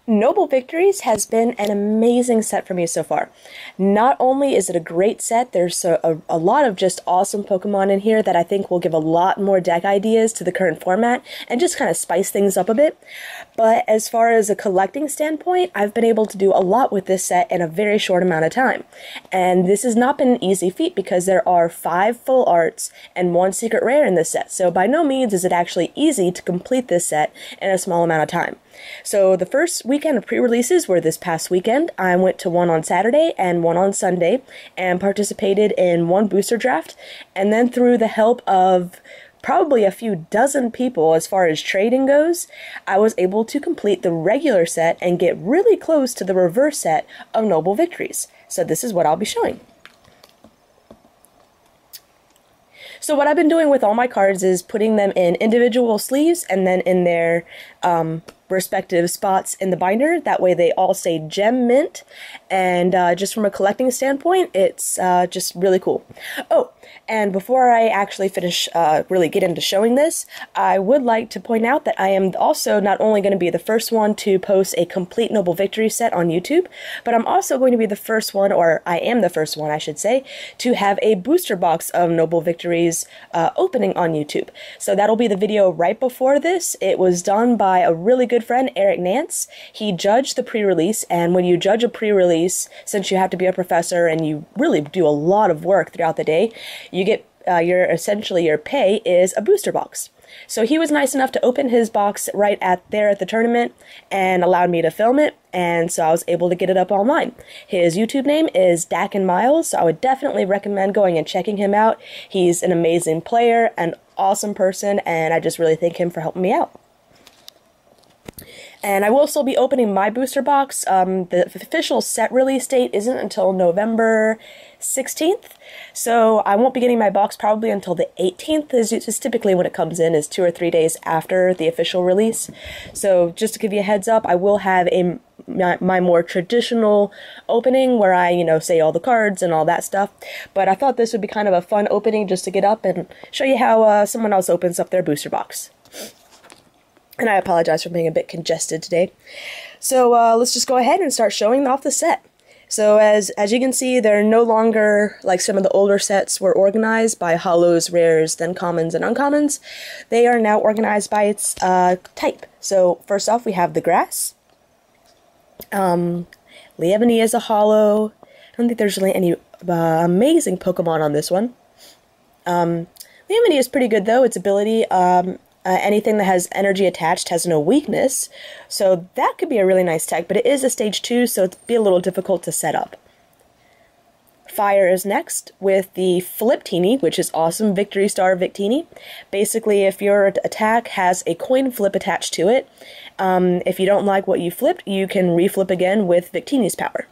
Noble Victories has been an amazing set for me so far. Not only is it a great set, there's a lot of just awesome Pokemon in here that I think will give a lot more deck ideas to the current format and just kind of spice things up a bit. But as far as a collecting standpoint, I've been able to do a lot with this set in a very short amount of time. And this has not been an easy feat because there are 5 full arts and 1 secret rare in this set, so by no means is it actually easy to complete this set in a small amount of time. So the first weekend of pre-releases were this past weekend. I went to one on Saturday and one on Sunday and participated in 1 booster draft, and then through the help of probably a few dozen people as far as trading goes, I was able to complete the regular set and get really close to the reverse set of Noble Victories. So this is what I'll be showing. So what I've been doing with all my cards is putting them in individual sleeves and then in their respective spots in the binder. That way they all say gem mint, and just from a collecting standpoint, it's just really cool. Oh, and before I actually finish, really get into showing this, I would like to point out that I am also not only going to be the first one to post a complete Noble Victory set on YouTube, but I'm also going to be the first one, or I am the first one, I should say, to have a booster box of Noble Victories opening on YouTube. So that'll be the video right before this. It was done by a really good friend, Eric Nance. He judged the pre-release, and when you judge a pre-release, since you have to be a professor and you really do a lot of work throughout the day, you get essentially your pay is a booster box. So he was nice enough to open his box right there at the tournament and allowed me to film it, and so I was able to get it up online. His YouTube name is Dak and Miles, so I would definitely recommend going and checking him out. He's an amazing player, an awesome person, and I just really thank him for helping me out. And I will still be opening my booster box. The official set release date isn't until November 16th, so I won't be getting my box probably until the 18th, is typically when it comes in, is 2 or 3 days after the official release. So just to give you a heads up, I will have my more traditional opening where I, say all the cards and all that stuff, but I thought this would be kind of a fun opening just to get up and show you how someone else opens up their booster box. And I apologize for being a bit congested today. So let's just go ahead and start showing off the set. So as you can see, they're no longer like some of the older sets were organized by holos, rares, then commons and uncommons. They are now organized by its type. So first off, we have the grass. Leavenny is a holo. I don't think there's really any amazing Pokemon on this one. Leavenny is pretty good though. Its ability, anything that has energy attached has no weakness, so that could be a really nice tech, but it is a stage 2, so it'd be a little difficult to set up. Fire is next with the Fliptini, which is awesome, Victory Star Victini. Basically, if your attack has a coin flip attached to it, if you don't like what you flipped, you can reflip again with Victini's power.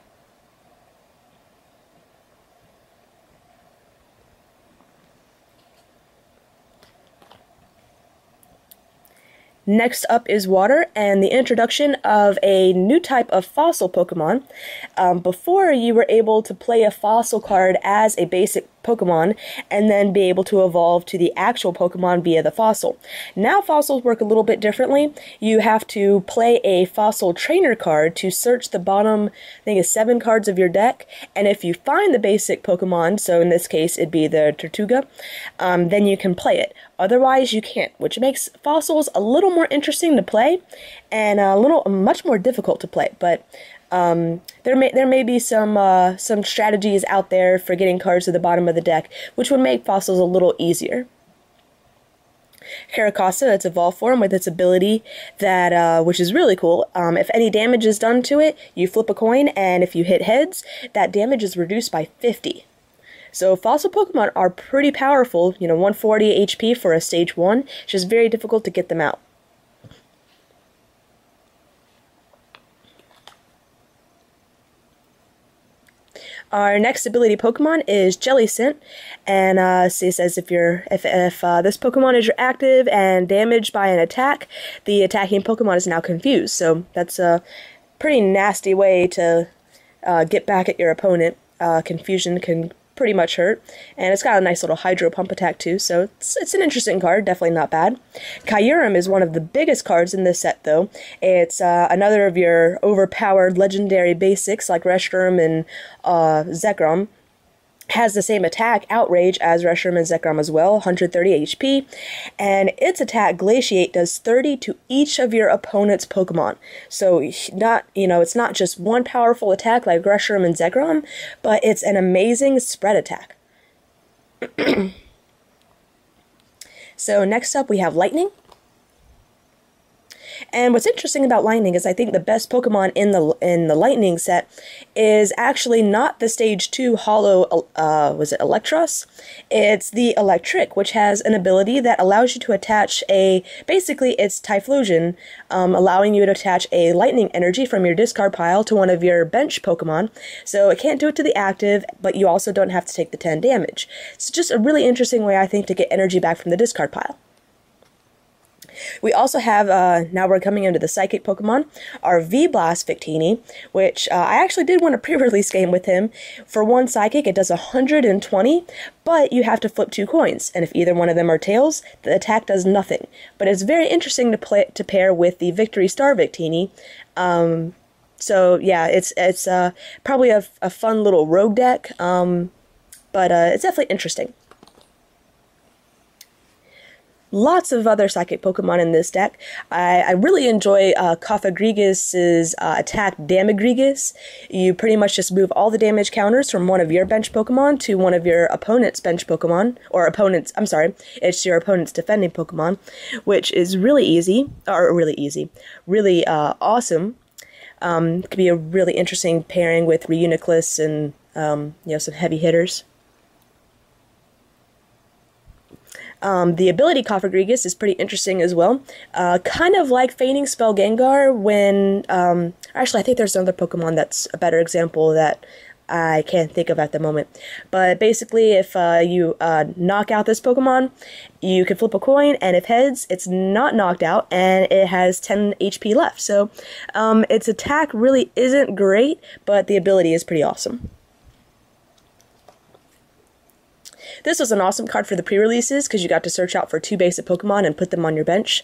Next up is Water, and the introduction of a new type of fossil Pokemon. Before, you were able to play a fossil card as a basic Pokemon and then be able to evolve to the actual Pokemon via the fossil. Now fossils work a little bit differently. You have to play a fossil trainer card to search the bottom, I think it's 7 cards of your deck, and if you find the basic Pokemon, so in this case it'd be the Tortuga, then you can play it. Otherwise you can't, which makes fossils a little more interesting to play and much more difficult to play, but there may be some strategies out there for getting cards to the bottom of the deck, which would make fossils a little easier. Caracasa, its evolved form with its ability that, which is really cool. If any damage is done to it, you flip a coin, and if you hit heads, that damage is reduced by 50. So fossil Pokemon are pretty powerful, 140 HP for a stage 1, it's just very difficult to get them out. Our next ability Pokemon is Jellicent, and so it says if this Pokemon is your active and damaged by an attack, the attacking Pokemon is now confused. So that's a pretty nasty way to get back at your opponent. Confusion can pretty much hurt. And it's got a nice little hydro pump attack too, so it's an interesting card, definitely not bad. Kyurem is one of the biggest cards in this set though. It's another of your overpowered legendary basics like Reshiram and Zekrom. Has the same attack, Outrage, as Reshiram and Zekrom as well, 130 HP, and its attack, Glaciate, does 30 to each of your opponent's Pokemon. So, it's not just one powerful attack like Reshiram and Zekrom, but it's an amazing spread attack. So, next up we have Lightning. And what's interesting about Lightning is I think the best Pokemon in the Lightning set is actually not the Stage 2 Holo, was it Electros? It's the Electric, which has an ability that allows you to attach basically it's Typhlosion, allowing you to attach a Lightning Energy from your discard pile to one of your bench Pokemon. So it can't do it to the active, but you also don't have to take the 10 damage. It's just a really interesting way, I think, to get energy back from the discard pile. We also have, now we're coming into the Psychic Pokemon, our V-Blast Victini, which I actually did win a pre-release game with him. For one Psychic, it does 120, but you have to flip 2 coins, and if either one of them are tails, the attack does nothing. But it's very interesting to pair with the Victory Star Victini. So yeah, it's probably a fun little rogue deck, but it's definitely interesting. Lots of other Psychic Pokemon in this deck. I really enjoy Cofagrigus' attack Damagrigus. You pretty much just move all the damage counters from one of your bench Pokemon to one of your opponent's bench Pokemon, or it's your opponent's defending Pokemon, which is really awesome. Could be a really interesting pairing with Reuniclus and some heavy hitters. The ability Cofagrigus is pretty interesting as well. Kind of like Feigning Spell Gengar when... actually, I think there's another Pokemon that's a better example that I can't think of at the moment. But basically, if you knock out this Pokemon, you can flip a coin, and if heads, it's not knocked out, and it has 10 HP left. So, its attack really isn't great, but the ability is pretty awesome. This was an awesome card for the pre-releases because you got to search out for 2 basic Pokemon and put them on your bench.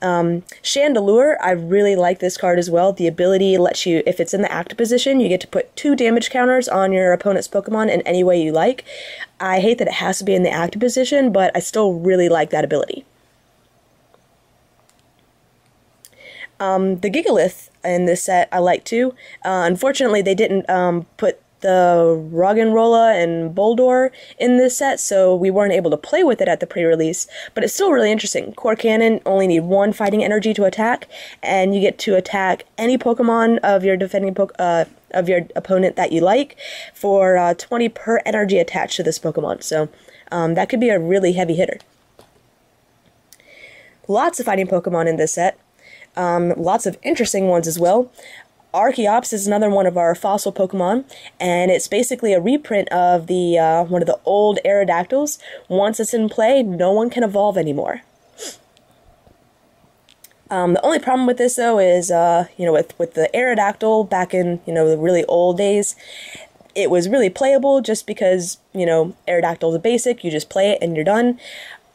Chandelure, I really like this card as well. The ability lets you, if it's in the active position, you get to put 2 damage counters on your opponent's Pokemon in any way you like. I hate that it has to be in the active position, but I still really like that ability. The Gigalith in this set I like too. Unfortunately, they didn't put the Roggenrola and Boldore in this set, so we weren't able to play with it at the pre-release, but it's still really interesting. Core Cannon only need 1 fighting energy to attack, and you get to attack any Pokemon of your defending of your opponent that you like for 20 per energy attached to this Pokemon, so that could be a really heavy hitter. Lots of fighting Pokemon in this set. Lots of interesting ones as well. Archeops is another one of our fossil Pokemon, and it's basically a reprint of the one of the old Aerodactyls. Once it's in play, no one can evolve anymore. The only problem with this, though, is with the Aerodactyl back in the really old days, it was really playable just because Aerodactyl is a basic. You just play it and you're done.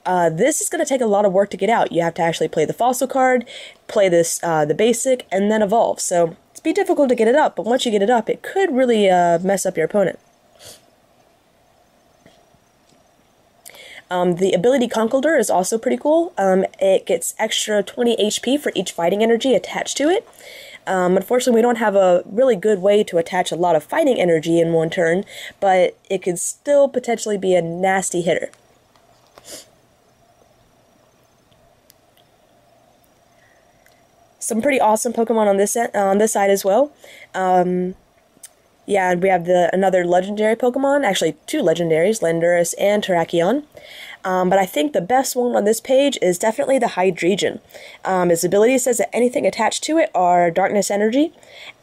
This is going to take a lot of work to get out. You have to actually play the fossil card, play the basic, and then evolve. So it's be difficult to get it up, but once you get it up, it could really mess up your opponent. The ability Conkeldurr is also pretty cool. It gets extra 20 HP for each fighting energy attached to it. Unfortunately, we don't have a really good way to attach a lot of fighting energy in one turn, but it could still potentially be a nasty hitter. Some pretty awesome Pokemon on this side as well. Yeah, and we have another legendary Pokemon, actually 2 legendaries, Landorus and Terrakion. But I think the best one on this page is definitely the Hydreigon. Its ability says that anything attached to it are Darkness Energy,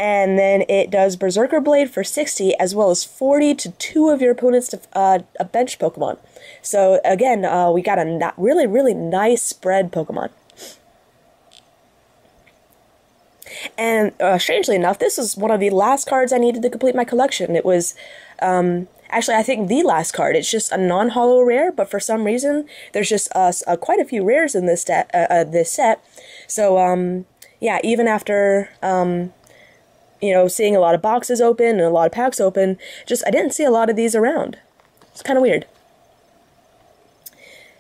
and then it does Berserker Blade for 60, as well as 40 to 2 of your opponent's a bench Pokemon. So again, we got a really, really nice spread Pokemon. And strangely enough, this was one of the last cards I needed to complete my collection. It was actually, I think the last card. It's just a non-holo rare, but for some reason, there's just quite a few rares in this set. So, yeah, even after, you know, seeing a lot of boxes open and a lot of packs open, I didn't see a lot of these around. It's kind of weird.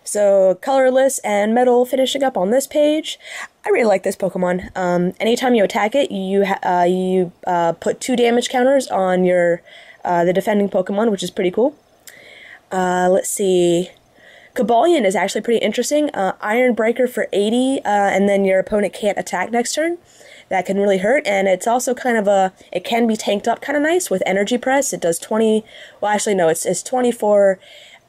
So, colorless and metal finishing up on this page. I really like this Pokemon. Anytime you attack it, you put 2 damage counters on your the defending Pokemon, which is pretty cool. Let's see. Cobalion is actually pretty interesting. Iron Breaker for 80, and then your opponent can't attack next turn. That can really hurt, and it's also kind of it can be tanked up kind of nice with Energy Press. It does 20, well actually no, it's 20 for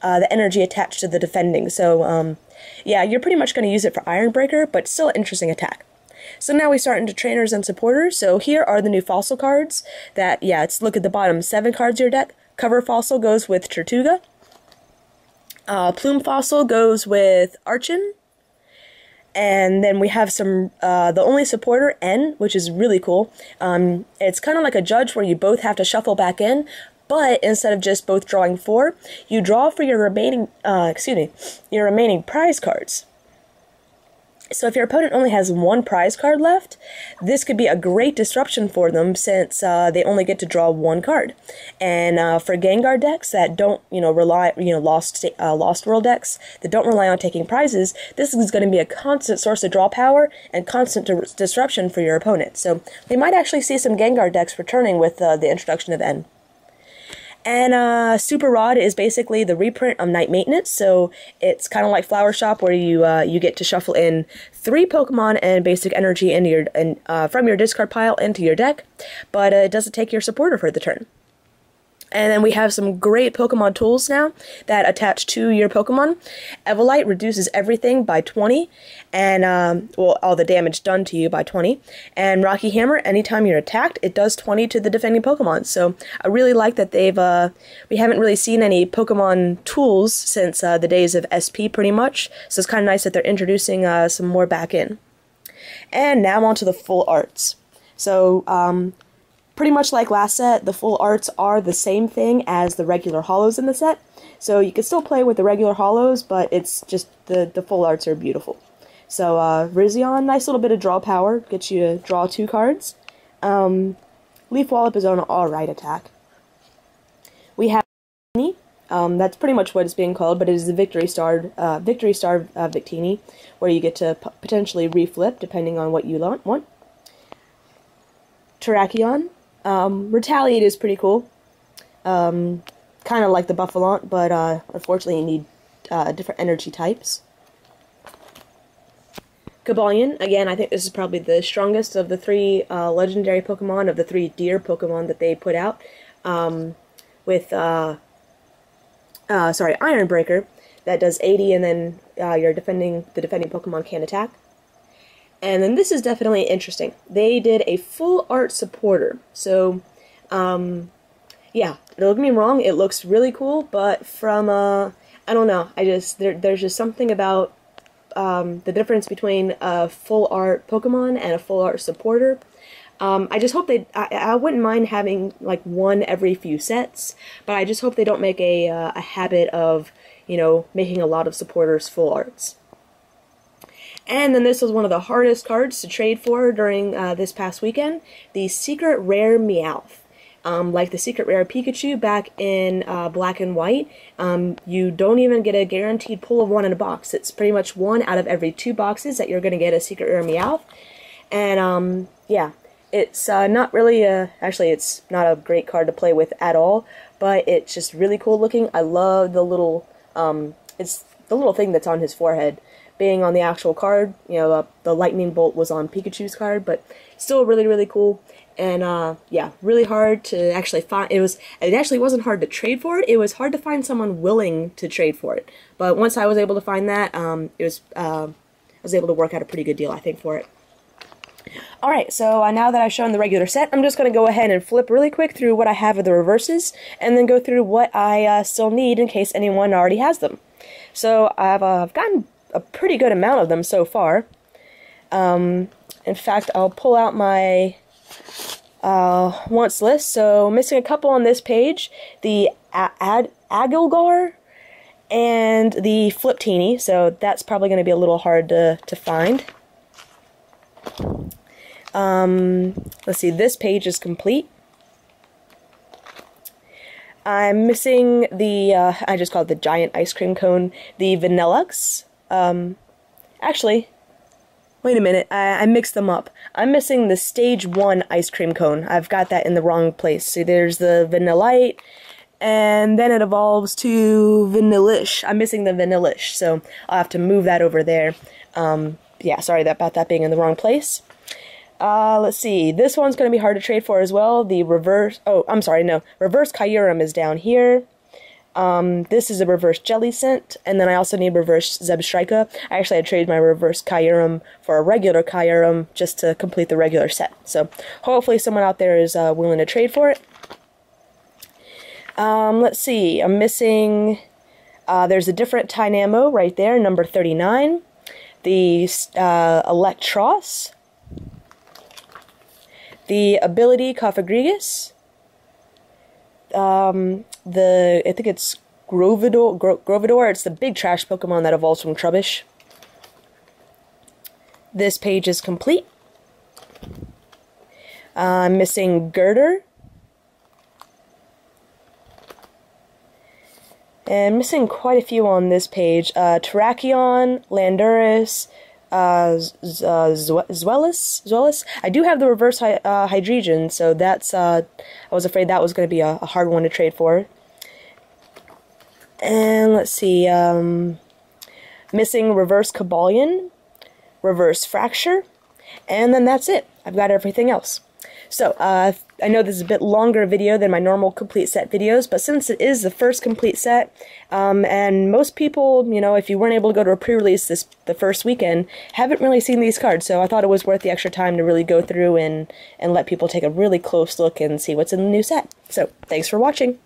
the energy attached to the defending. So, yeah, you're pretty much going to use it for Iron Breaker, but still an interesting attack. So now we start into trainers and supporters. So here are the new fossil cards that, yeah, look at the bottom. 7 cards in your deck. Cover fossil goes with Tortuga. Plume fossil goes with Archon. And then we have some, the only supporter, N, which is really cool. It's kind of like a judge where you both have to shuffle back in, but instead of just both drawing 4, you draw for your remaining, your remaining prize cards. So if your opponent only has 1 prize card left, this could be a great disruption for them since they only get to draw 1 card. And for Gengar decks that don't, rely, Lost World decks that don't rely on taking prizes, this is going to be a constant source of draw power and constant disruption for your opponent. So we might actually see some Gengar decks returning with the introduction of N. And Super Rod is basically the reprint of Night Maintenance, so it's kind of like Flower Shop where you get to shuffle in 3 Pokemon and basic energy into your from your discard pile into your deck, but it doesn't take your supporter for the turn. And then we have some great Pokemon tools now that attach to your Pokemon. Evolite reduces everything by 20, and, all the damage done to you by 20. And Rocky Hammer, anytime you're attacked, it does 20 to the defending Pokemon. So I really like that we haven't really seen any Pokemon tools since the days of SP pretty much. So it's kind of nice that they're introducing some more back in. And now on to the full arts. So, pretty much like last set, the full arts are the same thing as the regular holos in the set. So you can still play with the regular holos, but it's just the full arts are beautiful. So Rizion, nice little bit of draw power, gets you to draw 2 cards. Leaf Wallop is an alright attack. We have that's pretty much what it's being called, but it is the Victory Star Victini, where you get to potentially reflip depending on what you want. Terrakion. Retaliate is pretty cool. Kind of like the Buffalaunt, but unfortunately you need different energy types. Cobalion, again, I think this is probably the strongest of the 3 legendary Pokemon, of the 3 deer Pokemon that they put out, with, Iron Breaker, that does 80, and then the defending Pokemon can't attack. And then this is definitely interesting. They did a full art supporter. So, yeah, don't get me wrong, it looks really cool, but from, I don't know, there's just something about the difference between a full art Pokemon and a full art supporter. I just hope I wouldn't mind having like 1 every few sets, but I just hope they don't make a habit of, making a lot of supporters full arts. And then this was one of the hardest cards to trade for during this past weekend, the Secret Rare Meowth. Like the Secret Rare Pikachu back in Black and White, you don't even get a guaranteed pull of 1 in a box. It's pretty much 1 out of every 2 boxes that you're going to get a Secret Rare Meowth. And, yeah, it's not really actually, it's not a great card to play with at all, but it's just really cool looking. I love the little, it's the little thing that's on his forehead. Being on the actual card, the lightning bolt was on Pikachu's card, but still really, really cool. And, yeah, really hard to actually find. It actually wasn't hard to trade for it. It was hard to find someone willing to trade for it. But once I was able to find that, I was able to work out a pretty good deal, I think, for it. Alright, so now that I've shown the regular set, I'm just going to go ahead and flip really quick through what I have of the reverses, and then go through what I still need in case anyone already has them. So I've gotten a pretty good amount of them so far. In fact, I'll pull out my wants list. So missing a couple on this page. The Agilgar and the Fliptini. So that's probably going to be a little hard to find. Let's see, this page is complete. I'm missing the, I just call it the giant ice cream cone, the Vanillux. Actually, wait a minute, I mixed them up. I'm missing the stage 1 ice cream cone. I've got that in the wrong place. See, there's the Vanillite, and then it evolves to Vanillish. I'm missing the Vanillish, so I'll have to move that over there. Yeah, sorry about that being in the wrong place. Let's see, this one's going to be hard to trade for as well. The reverse, oh, I'm sorry, no, reverse Kyurem is down here. This is a reverse Jellicent, and then I also need reverse Zebstrika. I actually had traded my reverse Kyurem for a regular Kyurem just to complete the regular set. So hopefully someone out there is willing to trade for it. Let's see, I'm missing, there's a different Tynamo right there, number 39. The Electros. The ability Cofagrigus. I think it's Grovidor. It's the big trash Pokemon that evolves from Trubbish. This page is complete. I'm missing Girder. And missing quite a few on this page. Terrakion, Landorus, Zweilous. I do have the reverse Hydreigon, so that's, I was afraid that was going to be a hard one to trade for. And let's see, missing reverse Cobalion, reverse Fracture, and then that's it. I've got everything else. So, I know this is a bit longer video than my normal complete set videos, but since it is the first complete set, and most people, you know, if you weren't able to go to a pre-release the first weekend, haven't really seen these cards, so I thought it was worth the extra time to really go through and let people take a really close look and see what's in the new set. So, thanks for watching.